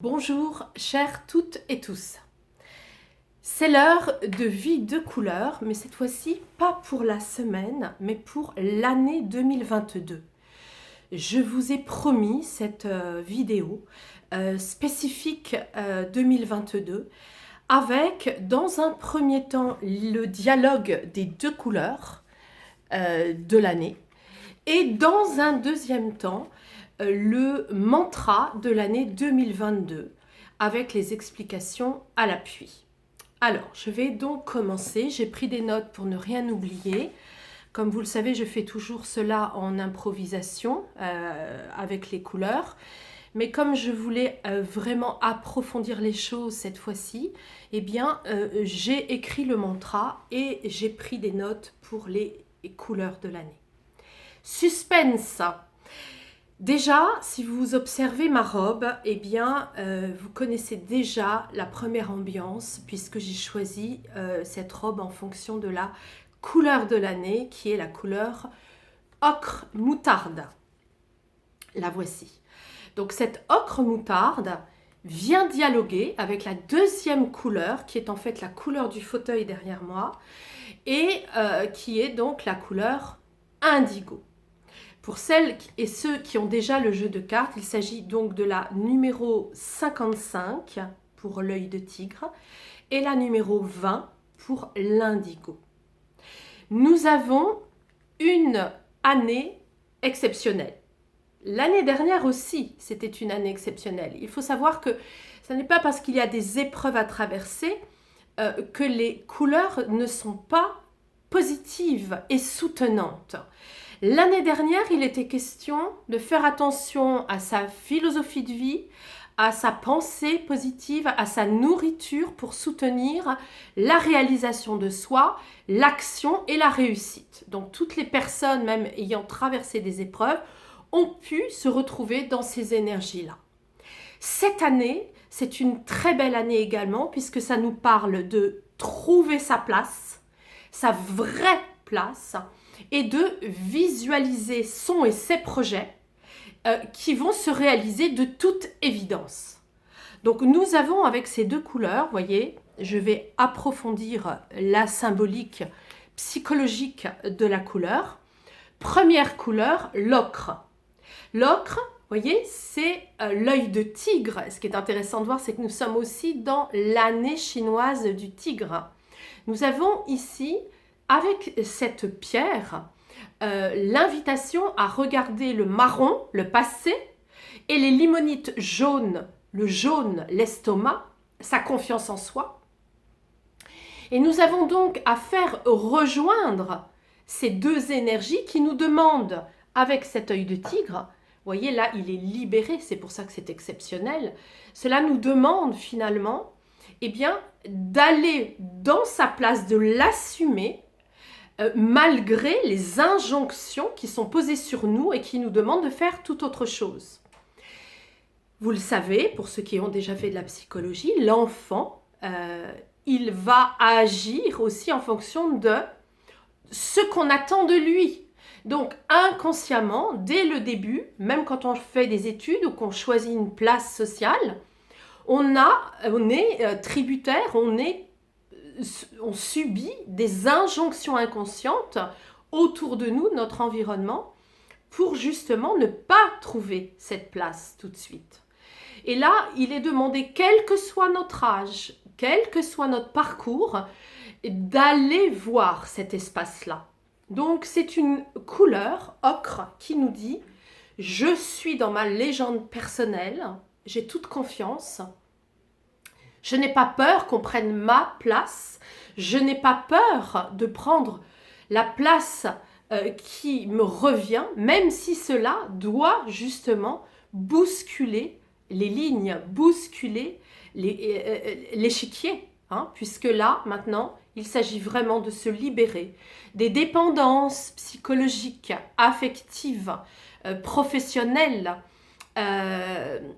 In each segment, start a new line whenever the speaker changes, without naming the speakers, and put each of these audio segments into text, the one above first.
Bonjour, chères toutes et tous. C'est l'heure de vie de couleur, mais cette fois-ci, pas pour la semaine, mais pour l'année 2022. Je vous ai promis cette vidéo spécifique 2022 avec, dans un premier temps, le dialogue des deux couleurs de l'année et dans un deuxième temps, le mantra de l'année 2022 avec les explications à l'appui. Alors, je vais donc commencer. J'ai pris des notes pour ne rien oublier. Comme vous le savez, je fais toujours cela en improvisation avec les couleurs. Mais comme je voulais vraiment approfondir les choses cette fois-ci, eh bien, j'ai écrit le mantra et j'ai pris des notes pour les couleurs de l'année. Suspense. Déjà, si vous observez ma robe, eh bien, vous connaissez déjà la première ambiance puisque j'ai choisi cette robe en fonction de la couleur de l'année qui est la couleur ocre moutarde. La voici. Donc cette ocre moutarde vient dialoguer avec la deuxième couleur qui est en fait la couleur du fauteuil derrière moi et qui est donc la couleur indigo. Pour celles et ceux qui ont déjà le jeu de cartes, il s'agit donc de la numéro 55 pour l'œil de tigre et la numéro 20 pour l'indigo. Nous avons une année exceptionnelle. L'année dernière aussi, c'était une année exceptionnelle. Il faut savoir que ce n'est pas parce qu'il y a des épreuves à traverser que les couleurs ne sont pas positives et soutenantes. L'année dernière, il était question de faire attention à sa philosophie de vie, à sa pensée positive, à sa nourriture pour soutenir la réalisation de soi, l'action et la réussite. Donc toutes les personnes, même ayant traversé des épreuves, ont pu se retrouver dans ces énergies-là. Cette année, c'est une très belle année également puisque ça nous parle de trouver sa place, sa vraie place, et de visualiser son et ses projets qui vont se réaliser de toute évidence. Donc nous avons avec ces deux couleurs, vous voyez, je vais approfondir la symbolique psychologique de la couleur. Première couleur, l'ocre. L'ocre, vous voyez, c'est l'œil de tigre. Ce qui est intéressant de voir, c'est que nous sommes aussi dans l'année chinoise du tigre. Nous avons ici avec cette pierre, l'invitation à regarder le marron, le passé, et les limonites jaunes, le jaune, l'estomac, sa confiance en soi. Et nous avons donc à faire rejoindre ces deux énergies qui nous demandent, avec cet œil de tigre, vous voyez là, il est libéré, c'est pour ça que c'est exceptionnel, cela nous demande finalement, eh bien, d'aller dans sa place, de l'assumer, malgré les injonctions qui sont posées sur nous et qui nous demandent de faire tout autre chose. Vous le savez, pour ceux qui ont déjà fait de la psychologie, l'enfant, il va agir aussi en fonction de ce qu'on attend de lui. Donc inconsciemment, dès le début, même quand on fait des études ou qu'on choisit une place sociale, on est tributaire, on subit des injonctions inconscientes autour de nous, notre environnement, pour justement ne pas trouver cette place tout de suite. Et là, il est demandé, quel que soit notre âge, quel que soit notre parcours, d'aller voir cet espace-là. Donc, c'est une couleur ocre qui nous dit « Je suis dans ma légende personnelle, j'ai toute confiance ». Je n'ai pas peur qu'on prenne ma place. Je n'ai pas peur de prendre la place qui me revient, même si cela doit justement bousculer les lignes, bousculer l'échiquier. Puisque là, maintenant, il s'agit vraiment de se libérer des dépendances psychologiques, affectives, professionnelles,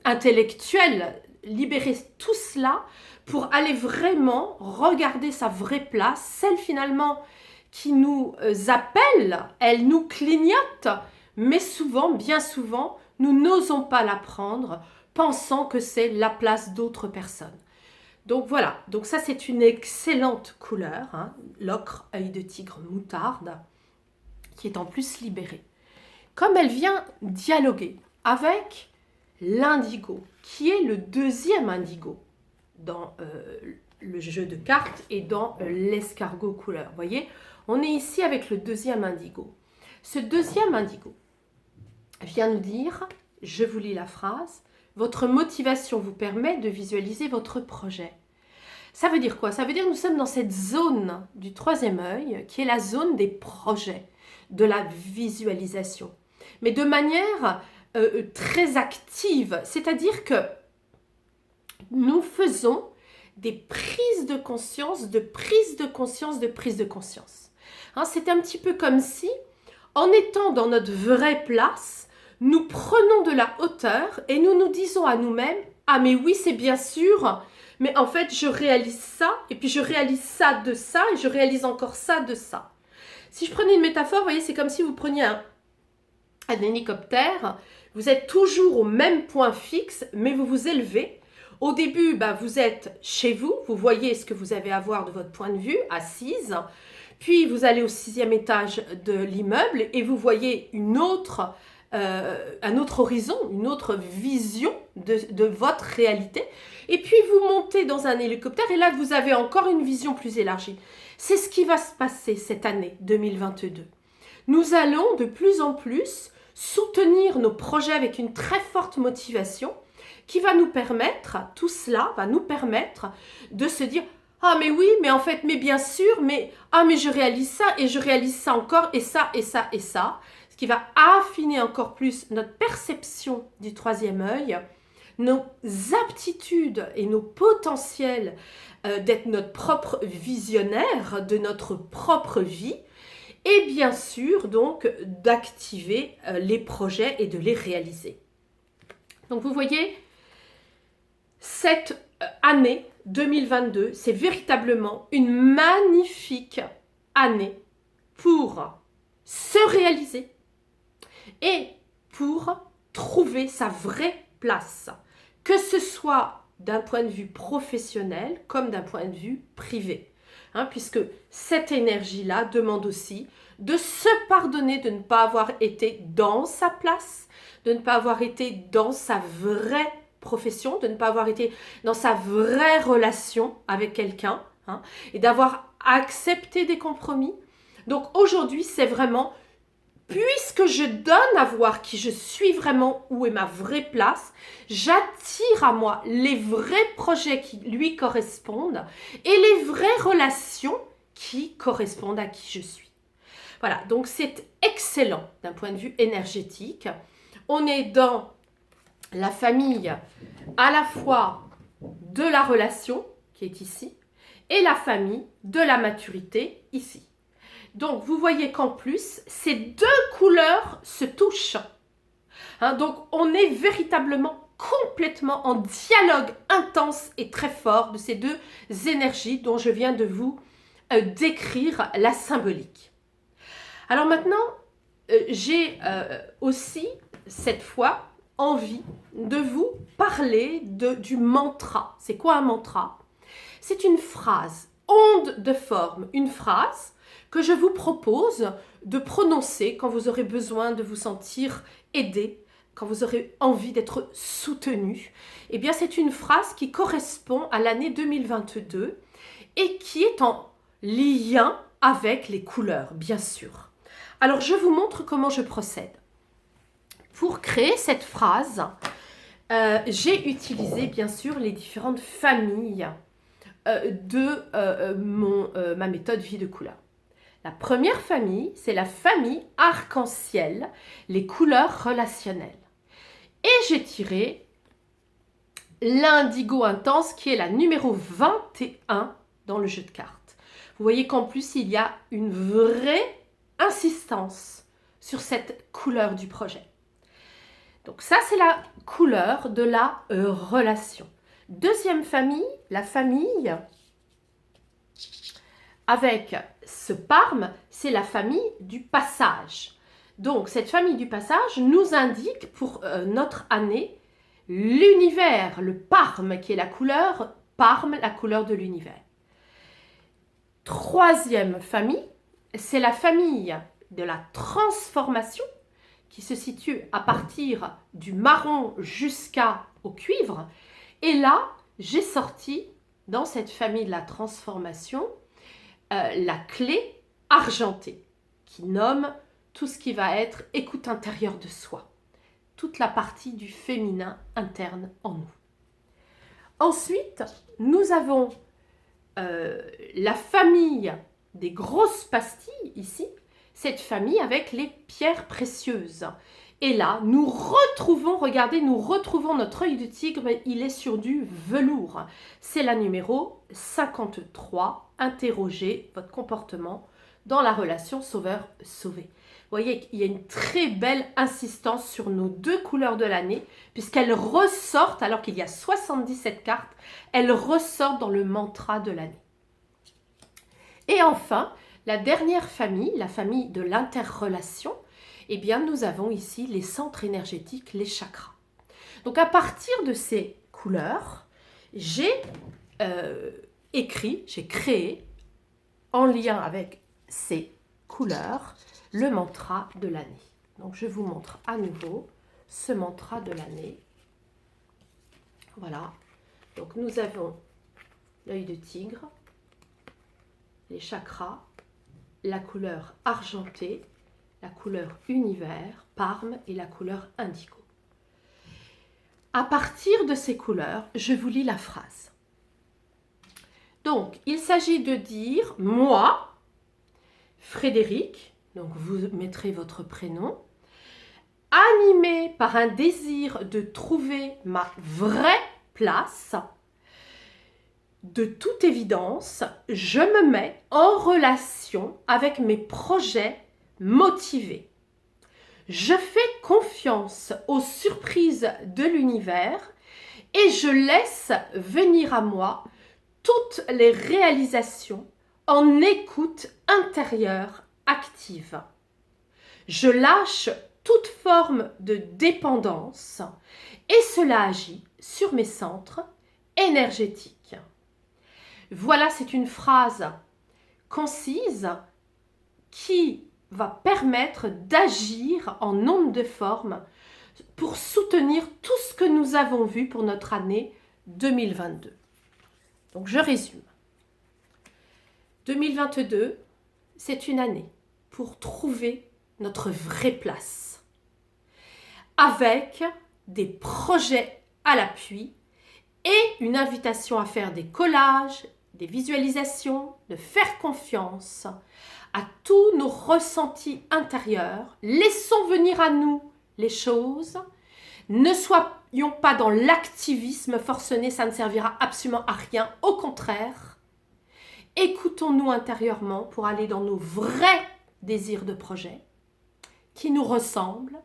intellectuelles, libérer tout cela pour aller vraiment regarder sa vraie place, celle finalement qui nous appelle, elle nous clignote, mais souvent, bien souvent, nous n'osons pas la prendre pensant que c'est la place d'autres personnes. Donc voilà, donc ça c'est une excellente couleur, hein, l'ocre, œil de tigre, moutarde, qui est en plus libérée. Comme elle vient dialoguer avec l'indigo, qui est le deuxième indigo dans le jeu de cartes et dans l'escargot couleur. Vous voyez, on est ici avec le deuxième indigo. Ce deuxième indigo vient nous dire, je vous lis la phrase, votre motivation vous permet de visualiser votre projet. Ça veut dire quoi? Ça veut dire que nous sommes dans cette zone du troisième œil, qui est la zone des projets, de la visualisation. Mais de manière très active, c'est-à-dire que nous faisons des prises de conscience, de prise de conscience, de prise de conscience. Hein, c'est un petit peu comme si, en étant dans notre vraie place, nous prenons de la hauteur et nous nous disons à nous-mêmes, ah mais oui c'est bien sûr, mais en fait je réalise ça, et puis je réalise ça de ça, et je réalise encore ça de ça. Si je prenais une métaphore, vous voyez, c'est comme si vous preniez un hélicoptère, vous êtes toujours au même point fixe, mais vous vous élevez. Au début, vous êtes chez vous, vous voyez ce que vous avez à voir de votre point de vue, assise. Puis vous allez au 6e étage de l'immeuble et vous voyez un autre horizon, une autre vision de votre réalité. Et puis vous montez dans un hélicoptère et là vous avez encore une vision plus élargie. C'est ce qui va se passer cette année 2022. Nous allons de plus en plus soutenir nos projets avec une très forte motivation qui va nous permettre, tout cela va nous permettre de se dire « Ah mais oui, mais en fait, mais bien sûr, mais je réalise ça et je réalise ça encore et ça et ça et ça ». Ce qui va affiner encore plus notre perception du troisième œil, nos aptitudes et nos potentiels d'être notre propre visionnaire de notre propre vie et bien sûr donc d'activer les projets et de les réaliser. Donc vous voyez, cette année 2022, c'est véritablement une magnifique année pour se réaliser et pour trouver sa vraie place, que ce soit d'un point de vue professionnel comme d'un point de vue privé. Puisque cette énergie-là demande aussi de se pardonner de ne pas avoir été dans sa place, de ne pas avoir été dans sa vraie profession, de ne pas avoir été dans sa vraie relation avec quelqu'un, et d'avoir accepté des compromis. Donc aujourd'hui, c'est vraiment, puisque je donne à voir qui je suis vraiment, où est ma vraie place, j'attire à moi les vrais projets qui lui correspondent et les vraies relations qui correspondent à qui je suis. Voilà, donc c'est excellent d'un point de vue énergétique. On est dans la famille à la fois de la relation, qui est ici, et la famille de la maturité, ici. Donc, vous voyez qu'en plus, ces deux couleurs se touchent. Donc, on est véritablement complètement en dialogue intense et très fort de ces deux énergies dont je viens de vous décrire la symbolique. Alors maintenant, j'ai aussi, cette fois, envie de vous parler du mantra. C'est quoi un mantra? C'est une phrase, onde de forme, une phrase que je vous propose de prononcer quand vous aurez besoin de vous sentir aidé, quand vous aurez envie d'être soutenu. Eh bien, c'est une phrase qui correspond à l'année 2022 et qui est en lien avec les couleurs, bien sûr. Alors, je vous montre comment je procède. Pour créer cette phrase, j'ai utilisé, bien sûr, les différentes familles de ma méthode vie de couleur. La première famille, c'est la famille arc-en-ciel, les couleurs relationnelles. Et j'ai tiré l'indigo intense qui est la numéro 21 dans le jeu de cartes. Vous voyez qu'en plus, il y a une vraie insistance sur cette couleur du projet. Donc ça, c'est la couleur de la relation. Deuxième famille, la famille avec ce parme, c'est la famille du passage. Donc, cette famille du passage nous indique pour notre année l'univers, le Parme qui est la couleur, Parme, la couleur de l'univers. Troisième famille, c'est la famille de la transformation qui se situe à partir du marron jusqu'au cuivre. Et là, j'ai sorti dans cette famille de la transformation la clé argentée qui nomme tout ce qui va être écoute intérieure de soi, toute la partie du féminin interne en nous. Ensuite, nous avons la famille des grosses pastilles ici, cette famille avec les pierres précieuses. Et là, nous retrouvons, regardez, nous retrouvons notre œil de tigre, mais il est sur du velours. C'est la numéro 53, interrogez votre comportement dans la relation sauveur-sauvé. Vous voyez qu'il y a une très belle insistance sur nos deux couleurs de l'année, puisqu'elles ressortent, alors qu'il y a 77 cartes, elles ressortent dans le mantra de l'année. Et enfin, la dernière famille, la famille de l'interrelation, eh bien, nous avons ici les centres énergétiques, les chakras. Donc, à partir de ces couleurs, j'ai créé, en lien avec ces couleurs, le mantra de l'année. Donc, je vous montre à nouveau ce mantra de l'année. Voilà. Donc, nous avons l'œil de tigre, les chakras, la couleur argentée, la couleur univers, Parme et la couleur indigo. À partir de ces couleurs, je vous lis la phrase. Donc, il s'agit de dire « Moi, Frédéric », donc vous mettrez votre prénom, animé par un désir de trouver ma vraie place, de toute évidence, je me mets en relation avec mes projets motivés. Je fais confiance aux surprises de l'univers et je laisse venir à moi toutes les réalisations en écoute intérieure active. Je lâche toute forme de dépendance et cela agit sur mes centres énergétiques. Voilà, c'est une phrase concise qui va permettre d'agir en onde de forme pour soutenir tout ce que nous avons vu pour notre année 2022. Donc, je résume. 2022, c'est une année pour trouver notre vraie place, avec des projets à l'appui et une invitation à faire des collages, des visualisations, de faire confiance à tous nos ressentis intérieurs. Laissons venir à nous les choses. Ne soyons pas dans l'activisme forcené, ça ne servira absolument à rien. Au contraire, écoutons-nous intérieurement pour aller dans nos vrais désirs de projet qui nous ressemblent.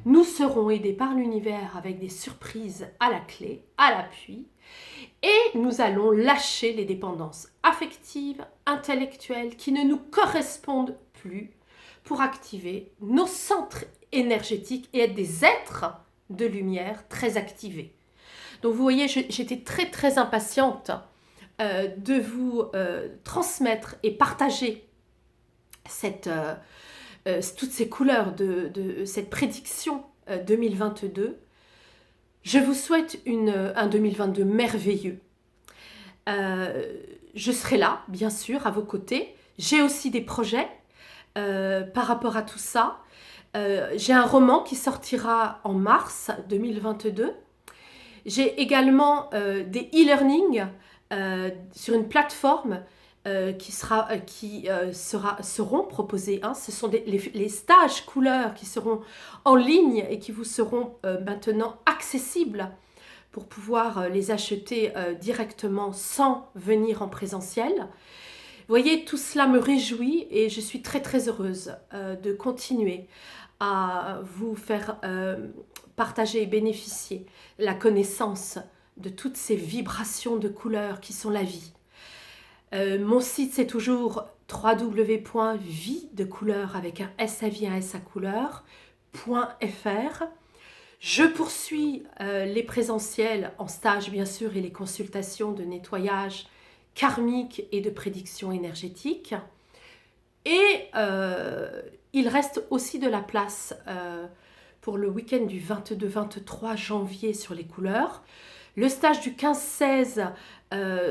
Nous serons aidés par l'univers avec des surprises à la clé, à l'appui. Et nous allons lâcher les dépendances affectives, intellectuelles qui ne nous correspondent plus pour activer nos centres énergétiques et être des êtres de lumière très activés. Donc vous voyez, j'étais très très impatiente de vous transmettre et partager toutes ces couleurs de cette prédiction 2022. Je vous souhaite un 2022 merveilleux. Je serai là, bien sûr, à vos côtés. J'ai aussi des projets par rapport à tout ça. J'ai un roman qui sortira en mars 2022. J'ai également des e-learning sur une plateforme qui seront proposés. Ce sont les stages couleurs qui seront en ligne et qui vous seront maintenant accessibles pour pouvoir les acheter directement sans venir en présentiel. Vous voyez, tout cela me réjouit et je suis très très heureuse de continuer à vous faire partager et bénéficier la connaissance de toutes ces vibrations de couleurs qui sont la vie. Mon site, c'est toujours www.vie de couleur avec un S à vie, un S à couleur.fr. Je poursuis les présentiels en stage bien sûr et les consultations de nettoyage karmique et de prédiction énergétique. Et il reste aussi de la place pour le week-end du 22-23 janvier sur les couleurs. Le stage du 15-16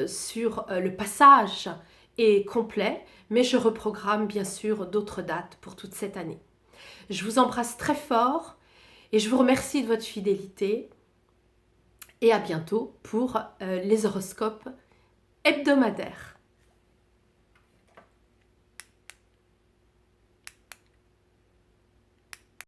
sur le passage est complet, mais je reprogramme bien sûr d'autres dates pour toute cette année. Je vous embrasse très fort et je vous remercie de votre fidélité. Et à bientôt pour les horoscopes hebdomadaires.